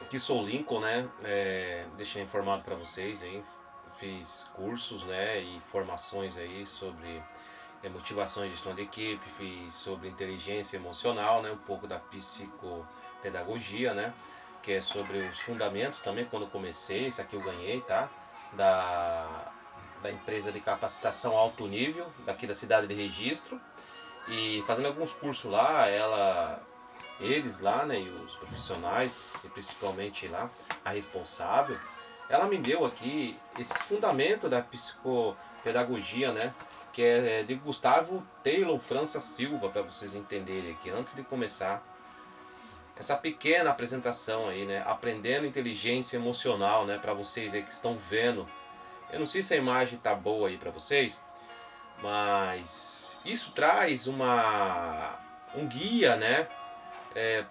Aqui sou o Lincoln, né? Deixei informado para vocês aí. Fiz cursos, né, e formações aí sobre motivação e gestão de equipe, fiz sobre inteligência emocional, né, um pouco da psicopedagogia, né, que é sobre os fundamentos também. Quando eu comecei, isso aqui eu ganhei, tá? Da, da empresa de capacitação alto nível, daqui da cidade de Registro. E fazendo alguns cursos lá, eles lá, né, e os profissionais, e principalmente lá, a responsável, ela me deu aqui esse fundamento da psicopedagogia, né, que é de Gustavo Taylor França Silva, para vocês entenderem aqui, antes de começar essa pequena apresentação aí, né, aprendendo inteligência emocional, né, para vocês aí que estão vendo. Eu não sei se a imagem tá boa aí para vocês, mas isso traz um guia, né,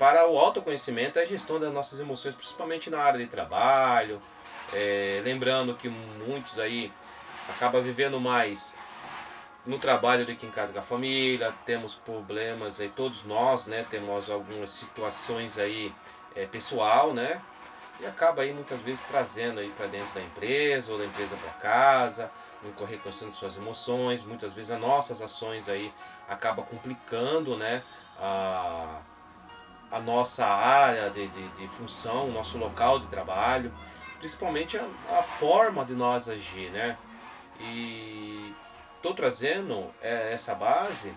para o autoconhecimento e a gestão das nossas emoções, principalmente na área de trabalho. Lembrando que muitos aí acabam vivendo mais no trabalho do que em casa com a família, temos problemas aí, todos nós, né, temos algumas situações aí pessoal, né, e acaba aí muitas vezes trazendo aí para dentro da empresa ou da empresa para casa, não reconhecendo suas emoções. Muitas vezes as nossas ações aí acaba complicando, né, a, a nossa área de função, o nosso local de trabalho, principalmente a forma de nós agir, né? E estou trazendo essa base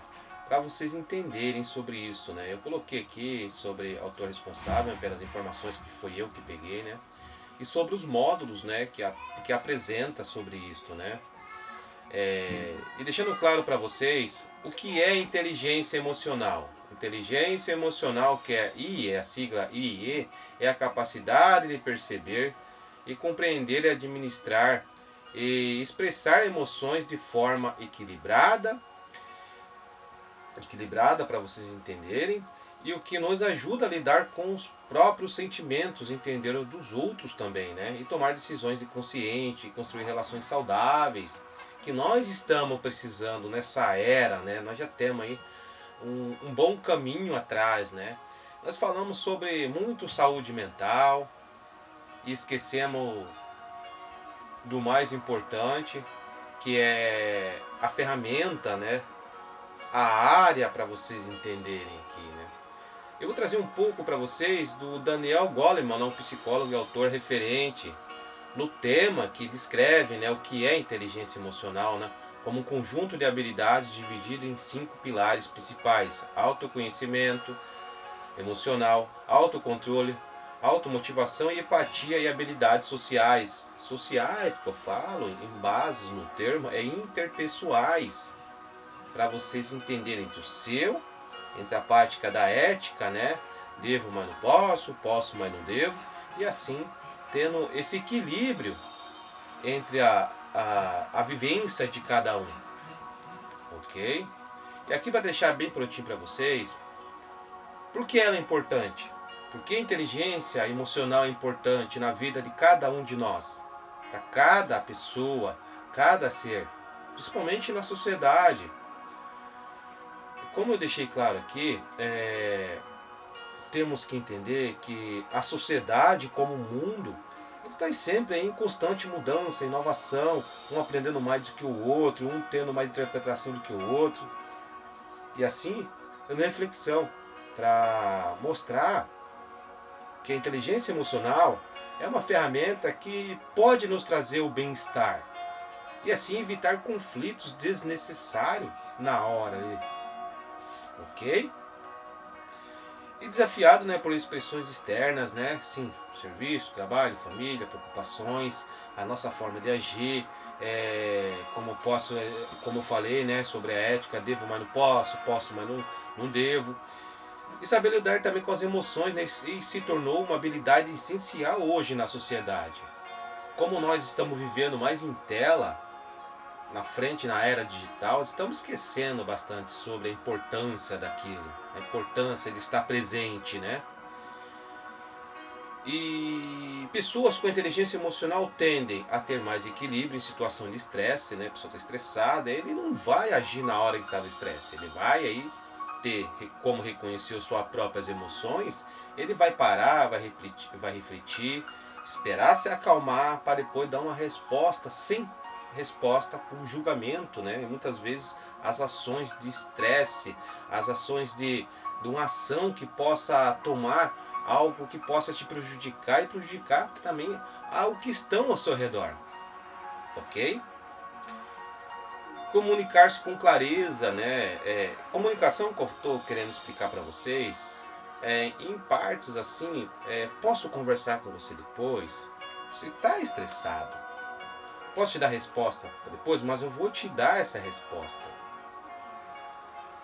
para vocês entenderem sobre isso, né? Eu coloquei aqui sobre autor responsável, pelas informações que foi eu que peguei, né? E sobre os módulos, né, que apresenta sobre isso, né? E deixando claro para vocês o que é inteligência emocional. Inteligência emocional, que é I, é a sigla IE, é a capacidade de perceber e compreender e administrar e expressar emoções de forma equilibrada para vocês entenderem, e o que nos ajuda a lidar com os próprios sentimentos, entender os dos outros também, né? E tomar decisões conscientes, construir relações saudáveis, que nós estamos precisando nessa era, né? Nós já temos aí um bom caminho atrás, né? Nós falamos sobre muito saúde mental e esquecemos do mais importante, que é a ferramenta, né? A área para vocês entenderem aqui, né? Eu vou trazer um pouco para vocês do Daniel Goleman, um psicólogo e autor referente no tema que descreve, né, o que é inteligência emocional, né, como um conjunto de habilidades dividido em 5 pilares principais: autoconhecimento emocional, autocontrole, automotivação e empatia, e habilidades sociais. Sociais que eu falo, em base no termo, é interpessoais, para vocês entenderem entre o seu, entre a prática da ética, né? Devo, mas não posso, posso, mas não devo, e assim tendo esse equilíbrio entre a vivência de cada um, ok? E aqui para deixar bem prontinho para vocês, por que ela é importante? Por que a inteligência emocional é importante na vida de cada um de nós? Para cada pessoa, cada ser, principalmente na sociedade. Como eu deixei claro aqui, temos que entender que a sociedade como mundo está sempre em constante mudança, inovação, um aprendendo mais do que o outro, um tendo mais interpretação do que o outro. E assim, dando reflexão para mostrar que a inteligência emocional é uma ferramenta que pode nos trazer o bem-estar e assim evitar conflitos desnecessários na hora, ok? E desafiado, né, por expressões externas, né? Sim, serviço, trabalho, família, preocupações, a nossa forma de agir, como eu falei, né, sobre a ética, devo, mas não posso, posso, mas não devo. E saber lidar também com as emoções, né, e se tornou uma habilidade essencial hoje na sociedade. Como nós estamos vivendo mais em tela, na frente, na era digital, estamos esquecendo bastante sobre a importância daquilo, a importância de estar presente, né? E pessoas com inteligência emocional tendem a ter mais equilíbrio em situação de estresse, né? A pessoa está estressada, ele não vai agir na hora que está no estresse, ele vai aí ter como reconhecer suas próprias emoções, ele vai parar, vai refletir, esperar se acalmar para depois dar uma resposta sem resposta com julgamento, né? E muitas vezes as ações de estresse, as ações de uma ação que possa tomar algo que possa te prejudicar e prejudicar também ao que estão ao seu redor, ok? Comunicar-se com clareza, né? Comunicação que eu estou querendo explicar para vocês, em partes assim, posso conversar com você depois? Você está estressado, posso te dar resposta depois, mas eu vou te dar essa resposta.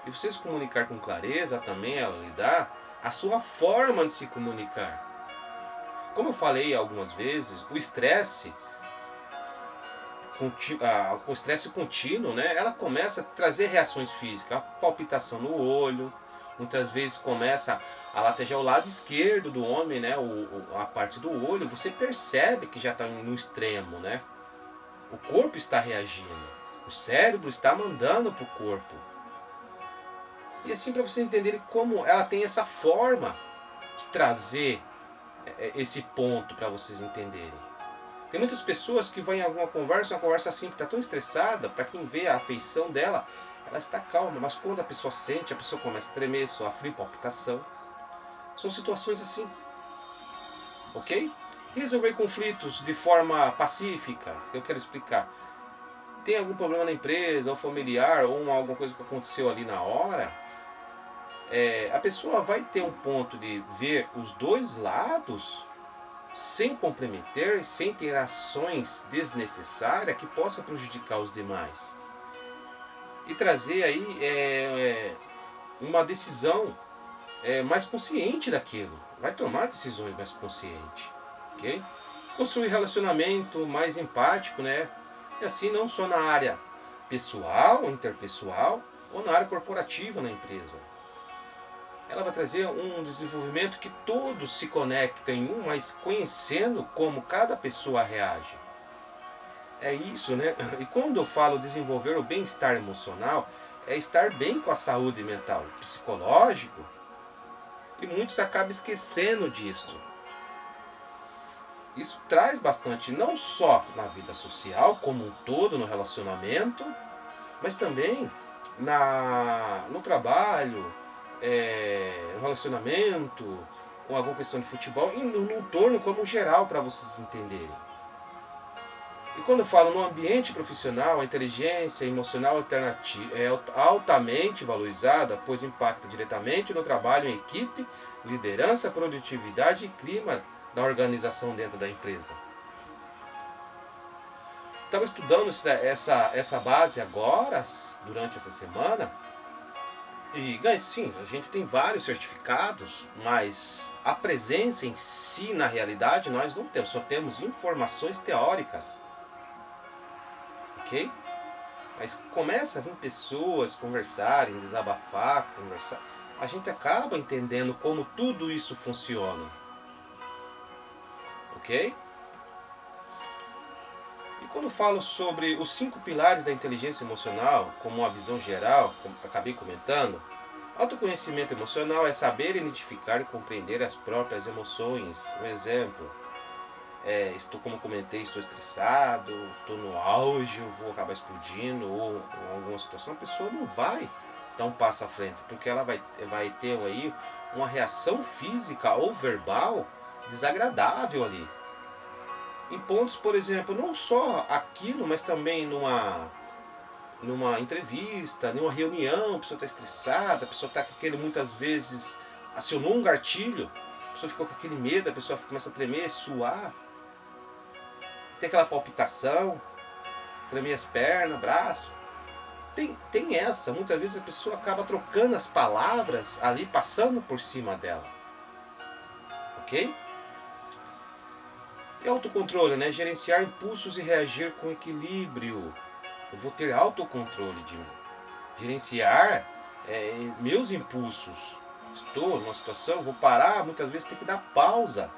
E você se comunicar com clareza também é lidar a sua forma de se comunicar. Como eu falei algumas vezes, o estresse contínuo, né, ela começa a trazer reações físicas, a palpitação no olho, muitas vezes começa a latejar o lado esquerdo do homem, né, a parte do olho, você percebe que já está no extremo, né? O corpo está reagindo, o cérebro está mandando para o corpo. E assim, para vocês entenderem como ela tem essa forma de trazer esse ponto para vocês entenderem. Tem muitas pessoas que vão em alguma conversa, uma conversa assim, que está tão estressada, para quem vê a afeição dela, ela está calma, mas quando a pessoa sente, a pessoa começa a tremer, suar frio, palpitação. São situações assim, ok? Resolver conflitos de forma pacífica, que eu quero explicar. Tem algum problema na empresa, ou familiar, ou alguma coisa que aconteceu ali na hora, a pessoa vai ter um ponto de ver os dois lados, sem comprometer, sem ter ações desnecessárias que possam prejudicar os demais. E trazer aí uma decisão mais consciente daquilo. Vai tomar decisões mais conscientes. Ok? Construir relacionamento mais empático, né? E assim não só na área pessoal, interpessoal, ou na área corporativa na empresa. Ela vai trazer um desenvolvimento que todos se conectem mas conhecendo como cada pessoa reage. É isso, né? E quando eu falo desenvolver o bem-estar emocional, é estar bem com a saúde mental, psicológico, e muitos acabam esquecendo disso. Isso traz bastante, não só na vida social, como um todo, no relacionamento, mas também no trabalho, no relacionamento, ou alguma questão de futebol, e no entorno como geral, para vocês entenderem. E quando eu falo no ambiente profissional, a inteligência emocional alternativa é altamente valorizada, pois impacta diretamente no trabalho em equipe, liderança, produtividade e clima da organização dentro da empresa. Estava estudando essa base agora, durante essa semana, e sim, a gente tem vários certificados, mas a presença em si, na realidade, nós não temos, só temos informações teóricas. Ok? Mas começa a vir pessoas conversarem, desabafar, conversar. A gente acaba entendendo como tudo isso funciona. Ok? E quando eu falo sobre os 5 pilares da inteligência emocional, como uma visão geral, como acabei comentando, autoconhecimento emocional é saber identificar e compreender as próprias emoções. Um exemplo, como comentei, estou estressado, estou no auge, eu vou acabar explodindo, ou em alguma situação, a pessoa não vai dar um passo à frente, porque ela vai ter aí uma reação física ou verbal desagradável ali. Em pontos, por exemplo, não só aquilo, mas também numa entrevista, numa reunião, a pessoa está estressada, a pessoa está com aquele, muitas vezes, acionou um gatilho, a pessoa ficou com aquele medo, a pessoa começa a tremer, suar, tem aquela palpitação, tremer as pernas, braço. Tem essa, muitas vezes a pessoa acaba trocando as palavras ali, passando por cima dela. Ok? E autocontrole, né? Gerenciar impulsos e reagir com equilíbrio. Eu vou ter autocontrole de mim. Gerenciar meus impulsos. Estou numa situação, vou parar, muitas vezes tem que dar pausa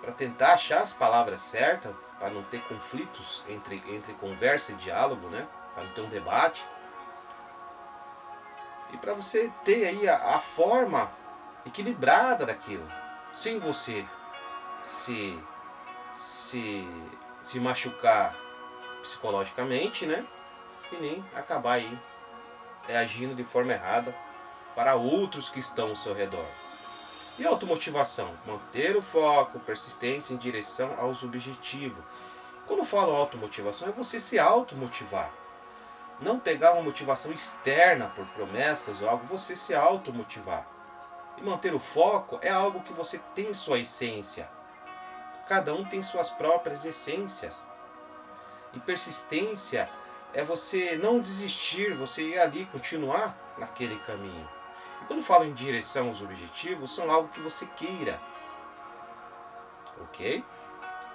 para tentar achar as palavras certas, para não ter conflitos entre conversa e diálogo, né? Para não ter um debate. E para você ter aí a forma equilibrada daquilo, sem você se, se, se machucar psicologicamente, né? E nem acabar aí agindo de forma errada para outros que estão ao seu redor. E automotivação? Manter o foco, persistência em direção aos objetivos. Quando eu falo automotivação, é você se automotivar. Não pegar uma motivação externa por promessas ou algo, você se automotivar. E manter o foco é algo que você tem sua essência. Cada um tem suas próprias essências. E persistência é você não desistir, você ir ali, continuar naquele caminho. E quando falo em direção aos objetivos, são algo que você queira. Ok?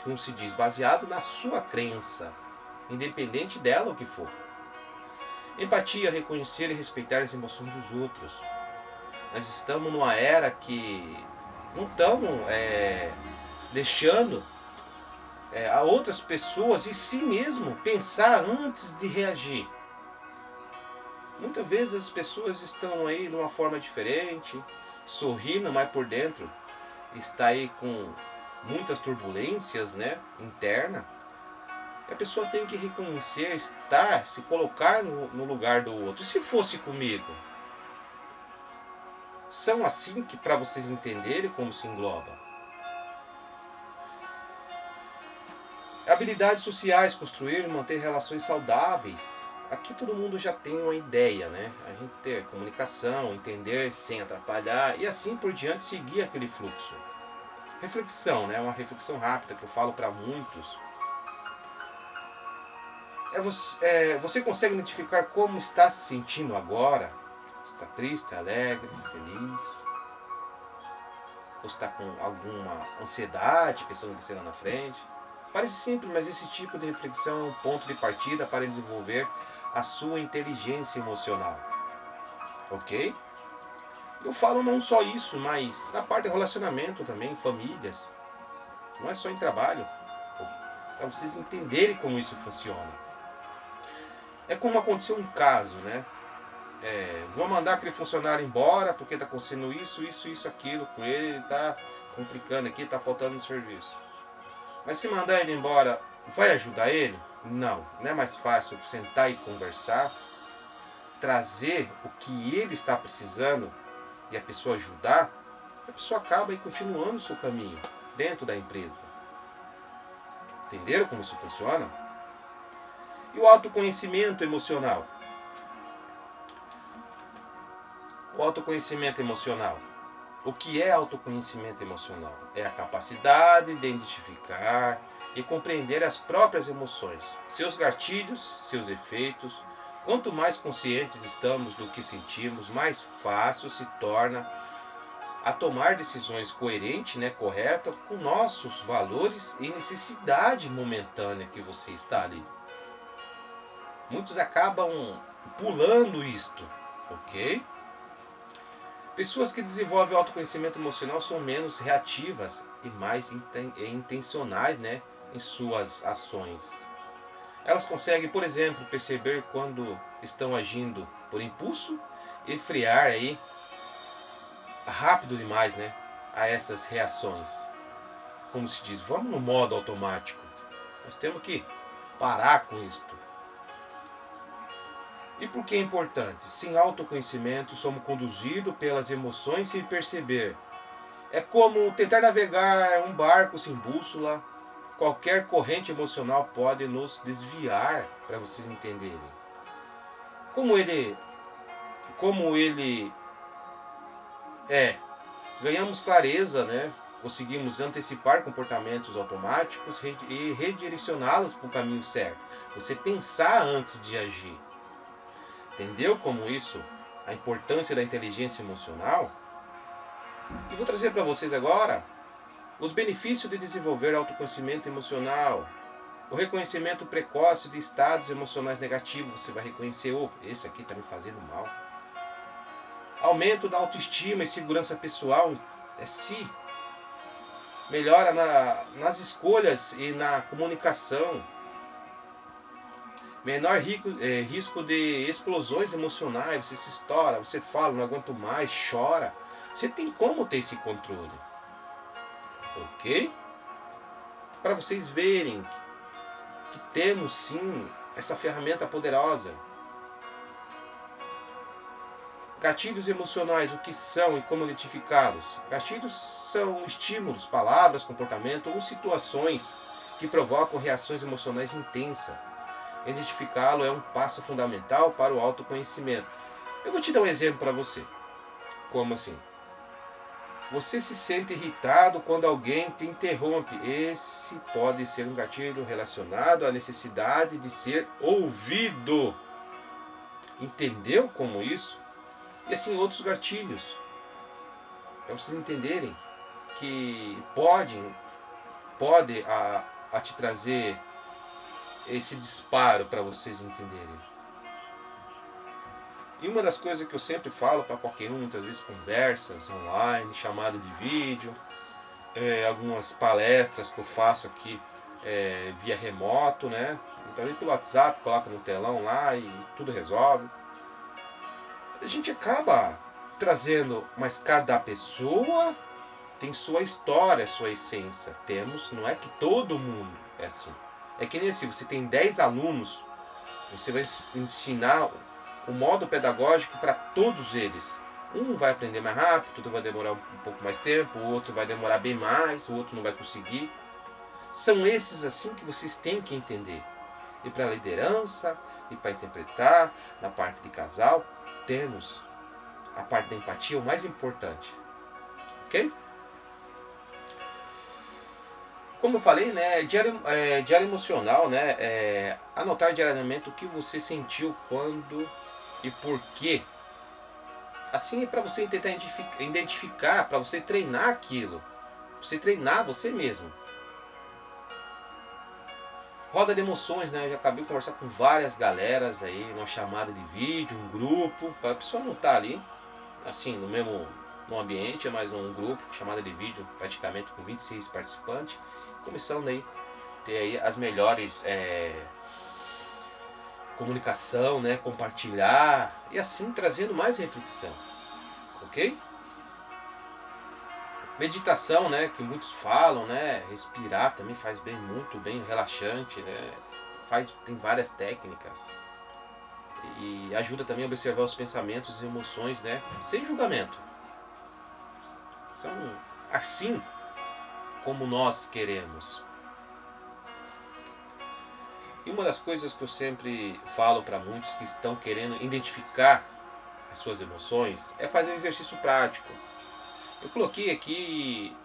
Como se diz, baseado na sua crença, independente dela o que for. Empatia, reconhecer e respeitar as emoções dos outros. Nós estamos numa era que não estamos deixando a outras pessoas e si mesmo pensar antes de reagir. Muitas vezes as pessoas estão aí de uma forma diferente, sorrindo, mas por dentro está aí com muitas turbulências, né, interna. E a pessoa tem que reconhecer, estar, se colocar no lugar do outro. E se fosse comigo? São assim que para vocês entenderem como se engloba. Habilidades sociais, construir e manter relações saudáveis. Aqui todo mundo já tem uma ideia, né? A gente ter comunicação, entender sem atrapalhar e assim por diante seguir aquele fluxo. Reflexão, né? Uma reflexão rápida que eu falo para muitos. Você consegue identificar como está se sentindo agora? Está triste, alegre, feliz? Ou está com alguma ansiedade, pensando em você lá na frente? Parece simples, mas esse tipo de reflexão é um ponto de partida para desenvolver a sua inteligência emocional. Ok? Eu falo não só isso, mas na parte de relacionamento também, famílias. Não é só em trabalho. Para vocês entenderem como isso funciona. É como aconteceu um caso, né? Vou mandar aquele funcionário embora porque está acontecendo isso, aquilo com ele, está complicando aqui, está faltando no serviço. Mas se mandar ele embora, vai ajudar ele? Não. Não é mais fácil sentar e conversar, trazer o que ele está precisando e a pessoa ajudar? A pessoa acaba aí continuando o seu caminho dentro da empresa. Entenderam como isso funciona? E o autoconhecimento emocional? O autoconhecimento emocional. O que é autoconhecimento emocional? É a capacidade de identificar e compreender as próprias emoções, seus gatilhos, seus efeitos. Quanto mais conscientes estamos do que sentimos, mais fácil se torna a tomar decisões coerentes, né, corretas, com nossos valores e necessidade momentânea que você está ali. Muitos acabam pulando isto, ok? Pessoas que desenvolvem autoconhecimento emocional são menos reativas e mais intencionais, né, em suas ações. Elas conseguem, por exemplo, perceber quando estão agindo por impulso e frear aí rápido demais, né, a essas reações. Como se diz, vamos no modo automático. Nós temos que parar com isto. E por que é importante? Sem autoconhecimento, somos conduzidos pelas emoções sem perceber. É como tentar navegar um barco sem bússola. Qualquer corrente emocional pode nos desviar, para vocês entenderem. Como ele é, ganhamos clareza, né? Conseguimos antecipar comportamentos automáticos e redirecioná-los para o caminho certo. Você pensar antes de agir. Entendeu como isso? A importância da inteligência emocional? E vou trazer para vocês agora os benefícios de desenvolver autoconhecimento emocional. O reconhecimento precoce de estados emocionais negativos. Você vai reconhecer, esse aqui está me fazendo mal. Aumento da autoestima e segurança pessoal si. Melhora nas escolhas e na comunicação. menor risco de explosões emocionais, você se estoura, você fala, não aguento mais, chora. Você tem como ter esse controle, ok? Para vocês verem que temos sim essa ferramenta poderosa. Gatilhos emocionais, o que são e como identificá-los? Gatilhos são estímulos, palavras, comportamento ou situações que provocam reações emocionais intensas. Identificá-lo é um passo fundamental para o autoconhecimento. Eu vou te dar um exemplo para você. Como assim? Você se sente irritado quando alguém te interrompe. Esse pode ser um gatilho relacionado à necessidade de ser ouvido. Entendeu como isso? E assim outros gatilhos. Para vocês entenderem que pode a te trazer esse disparo para vocês entenderem. E uma das coisas que eu sempre falo para qualquer um, muitas vezes conversas online, chamada de vídeo, algumas palestras que eu faço aqui via remoto, né? Então pelo WhatsApp, coloca no telão lá e tudo resolve. A gente acaba trazendo, mas cada pessoa tem sua história, sua essência. Não é que todo mundo é assim. É que nem assim, você tem 10 alunos, você vai ensinar o modo pedagógico para todos eles. Um vai aprender mais rápido, outro vai demorar um pouco mais tempo, o outro vai demorar bem mais, o outro não vai conseguir. São esses assim que vocês têm que entender. E para a liderança, e para interpretar, na parte de casal, temos a parte da empatia, o mais importante. Ok? Como eu falei, né, diário emocional, né, anotar diariamente o que você sentiu, quando e por quê. Assim é para você tentar identificar, para você treinar aquilo, você treinar você mesmo. Roda de emoções, né, eu já acabei de conversar com várias galeras aí, numa chamada de vídeo, um grupo, para a pessoa não estar ali, assim, no ambiente, mas um grupo, chamada de vídeo, praticamente com 26 participantes, começando aí ter aí as melhores comunicação, né, compartilhar e assim trazendo mais reflexão, ok? Meditação, né, que muitos falam, né, respirar também faz bem, muito bem, relaxante, né, tem várias técnicas e ajuda também a observar os pensamentos e emoções, né, sem julgamento. São assim como nós queremos. E uma das coisas que eu sempre falo para muitos que estão querendo identificar as suas emoções é fazer um exercício prático. Eu coloquei aqui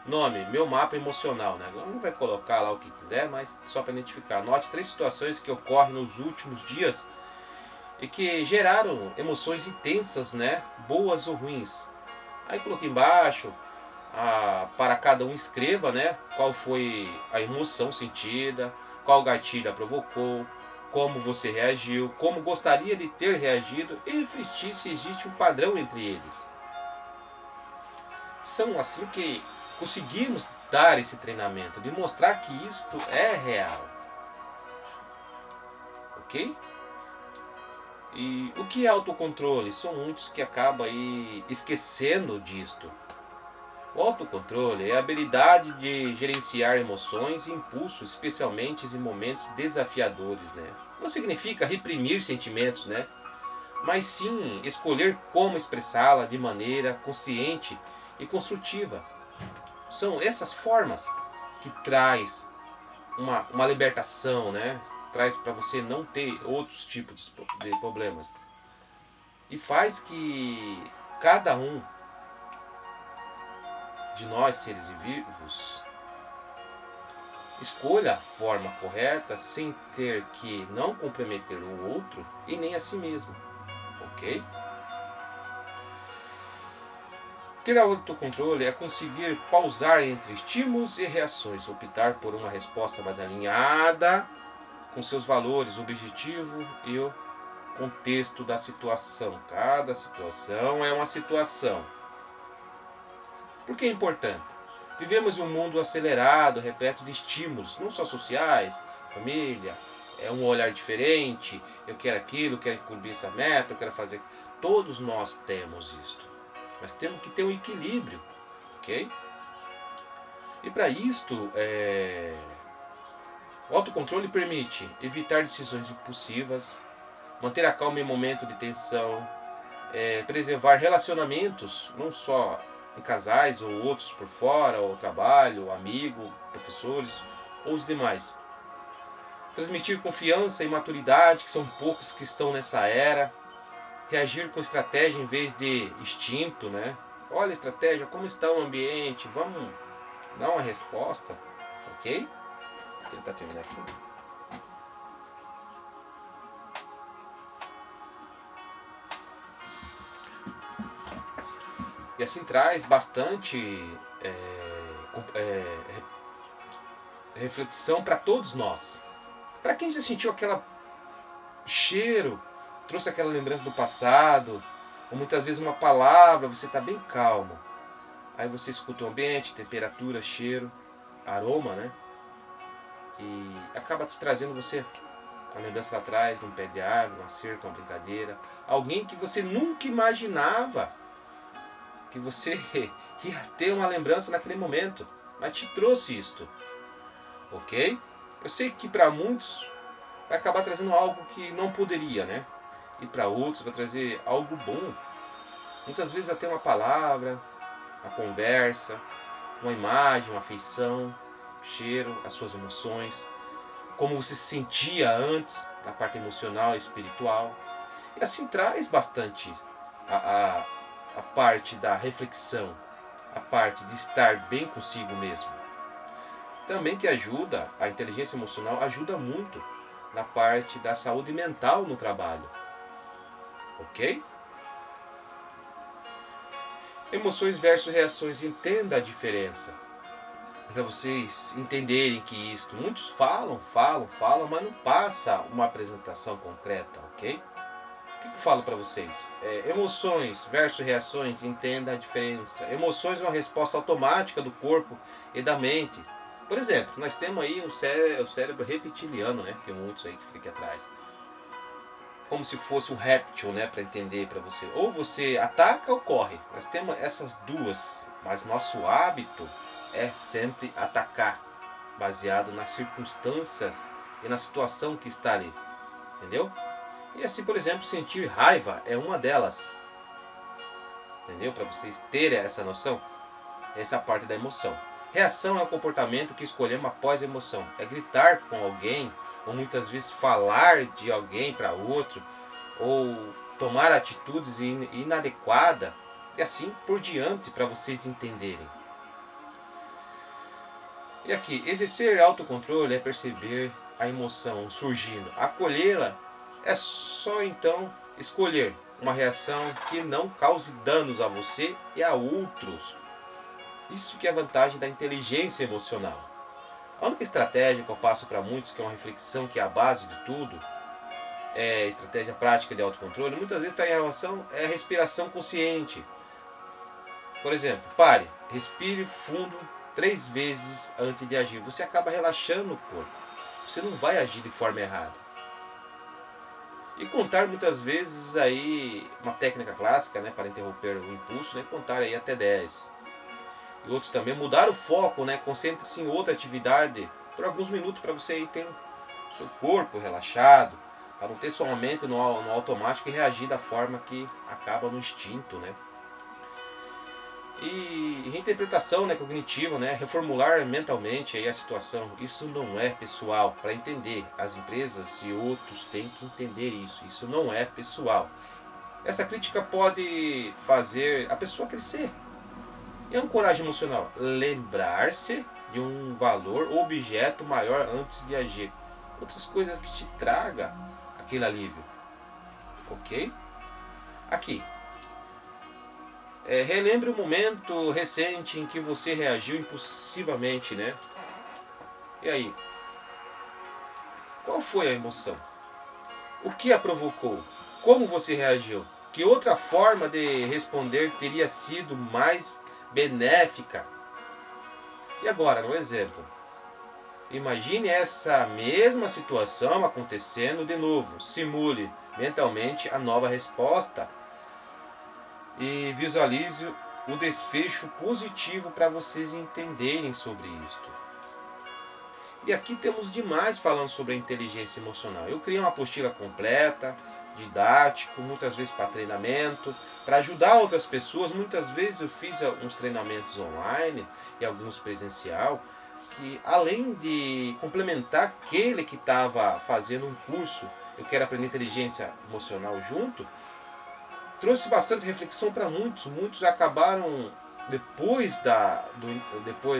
nome, meu mapa emocional, né? Não vai colocar lá o que quiser, mas só para identificar. Anote 3 situações que ocorrem nos últimos dias e que geraram emoções intensas, né? Boas ou ruins. Aí coloquei embaixo, para cada um escreva, né? Qual foi a emoção sentida, qual gatilho a provocou, como você reagiu, como gostaria de ter reagido e refletir se existe um padrão entre eles. São assim que conseguimos dar esse treinamento, de mostrar que isto é real. Ok? E o que é autocontrole? São muitos que acabam aí esquecendo disto. O autocontrole é a habilidade de gerenciar emoções e impulsos, especialmente em momentos desafiadores, né? Não significa reprimir sentimentos, né? Mas sim escolher como expressá-la de maneira consciente e construtiva. São essas formas que traz uma libertação, né? Traz para você não ter outros tipos de problemas. E faz que cada um de nós, seres vivos, escolha a forma correta sem ter que não comprometer o outro e nem a si mesmo. Ok? Ter autocontrole é conseguir pausar entre estímulos e reações, optar por uma resposta mais alinhada com seus valores, objetivo e o contexto da situação. Cada situação é uma situação. Por que é importante? Vivemos em um mundo acelerado, repleto de estímulos, não só sociais, família, é um olhar diferente, eu quero aquilo, eu quero cumprir essa meta, eu quero fazer. Todos nós temos isto, mas temos que ter um equilíbrio, ok? E para isto, o autocontrole permite evitar decisões impulsivas, manter a calma em momento de tensão, preservar relacionamentos, não só em casais ou outros por fora, ou trabalho, amigo, professores ou os demais. Transmitir confiança e maturidade, que são poucos que estão nessa era. Reagir com estratégia em vez de instinto, né? Olha a estratégia, como está o ambiente, vamos dar uma resposta, ok? Vou tentar terminar aqui. E assim traz bastante reflexão para todos nós. Para quem já sentiu aquele cheiro, trouxe aquela lembrança do passado, ou muitas vezes uma palavra, você está bem calmo. Aí você escuta o ambiente, temperatura, cheiro, aroma, né? E acaba te trazendo você a lembrança lá atrás, de um pé de árvore, uma cerca, uma brincadeira. Alguém que você nunca imaginava que você ia ter uma lembrança naquele momento, mas te trouxe isto, ok? Eu sei que para muitos vai acabar trazendo algo que não poderia, né? E para outros vai trazer algo bom. Muitas vezes até uma palavra, uma conversa, uma imagem, uma afeição, um cheiro, as suas emoções, como você se sentia antes, na parte emocional e espiritual. E assim traz bastante a parte da reflexão, a parte de estar bem consigo mesmo. Também que ajuda, a inteligência emocional ajuda muito na parte da saúde mental no trabalho. Ok? Emoções versus reações, entenda a diferença. Para vocês entenderem que isto, muitos falam, mas não passa uma apresentação concreta, ok? O que eu falo para vocês? Emoções versus reações, entenda a diferença. Emoções é uma resposta automática do corpo e da mente. Por exemplo, nós temos aí o cérebro reptiliano, né? Tem muitos aí que ficam atrás. Como se fosse um réptil, né? Para entender para você. Ou você ataca ou corre. Nós temos essas duas, mas nosso hábito é sempre atacar, baseado nas circunstâncias e na situação que está ali. Entendeu? E assim, por exemplo, sentir raiva é uma delas. Entendeu? Para vocês terem essa noção, essa é a parte da emoção. Reação é o comportamento que escolhemos após a emoção. É gritar com alguém, ou muitas vezes falar de alguém para outro, ou tomar atitudes inadequadas, e assim por diante, para vocês entenderem. E aqui, exercer autocontrole é perceber a emoção surgindo. Acolhê-la é só então escolher uma reação que não cause danos a você e a outros. Isso que é a vantagem da inteligência emocional. A única estratégia que eu passo para muitos, que é uma reflexão que é a base de tudo, é estratégia prática de autocontrole, muitas vezes está em relação à respiração consciente. Por exemplo, pare, respire fundo 3 vezes antes de agir. Você acaba relaxando o corpo. Você não vai agir de forma errada. E contar muitas vezes aí, uma técnica clássica, né, para interromper o impulso, né, contar aí até 10. E outros também, mudar o foco, né, concentre-se em outra atividade por alguns minutos para você aí ter o seu corpo relaxado, para não ter sua mente no automático e reagir da forma que acaba no instinto, né. E reinterpretação, né, cognitiva, né, reformular mentalmente aí a situação. Isso não é pessoal, para entender. As empresas e outros têm que entender isso. Isso não é pessoal. Essa crítica pode fazer a pessoa crescer. E a ancoragem emocional? Lembrar-se de um valor ou objeto maior antes de agir. Outras coisas que te traga aquele alívio. Ok? Aqui. Relembre o momento recente em que você reagiu impulsivamente, né? E aí? Qual foi a emoção? O que a provocou? Como você reagiu? Que outra forma de responder teria sido mais benéfica? E agora, no exemplo. Imagine essa mesma situação acontecendo de novo. Simule mentalmente a nova resposta e visualize o desfecho positivo para vocês entenderem sobre isto. E aqui temos demais falando sobre a inteligência emocional. Eu criei uma apostila completa, didático, muitas vezes para treinamento, para ajudar outras pessoas. Muitas vezes eu fiz alguns treinamentos online e alguns presencial, que além de complementar aquele que estava fazendo um curso, eu quero aprender inteligência emocional junto, trouxe bastante reflexão para muitos. Muitos acabaram depois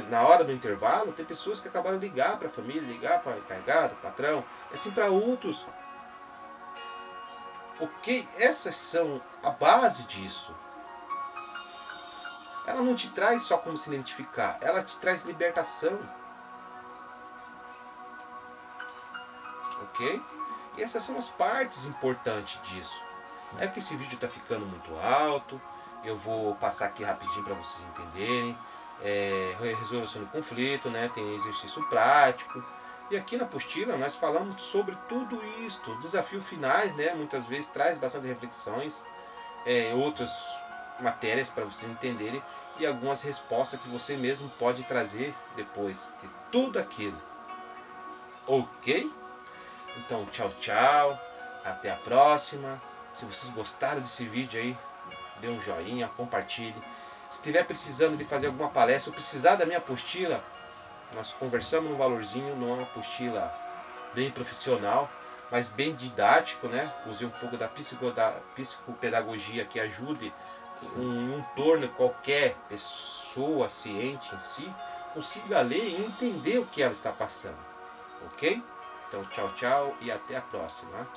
na hora do intervalo, tem pessoas que acabaram de ligar para a família, ligar para o encarregado, patrão, assim para outros. Ok, essas são a base disso. Ela não te traz só como se identificar, ela te traz libertação. Ok? E essas são as partes importantes disso. É que esse vídeo está ficando muito alto. Eu vou passar aqui rapidinho para vocês entenderem. Resolução do conflito, né? Tem exercício prático. E aqui na apostila nós falamos sobre tudo isto. Desafios finais, né? Muitas vezes traz bastante reflexões. Outras matérias para vocês entenderem. E algumas respostas que você mesmo pode trazer depois de tudo aquilo. Ok? Então, tchau, tchau. Até a próxima. Se vocês gostaram desse vídeo aí, dê um joinha, compartilhe. Se estiver precisando de fazer alguma palestra ou precisar da minha apostila, nós conversamos no valorzinho. Não é uma apostila bem profissional, mas bem didático, né? Usei um pouco da psicopedagogia que ajude um torno qualquer pessoa ciente em si consiga ler e entender o que ela está passando. Ok? Então, tchau, tchau e até a próxima.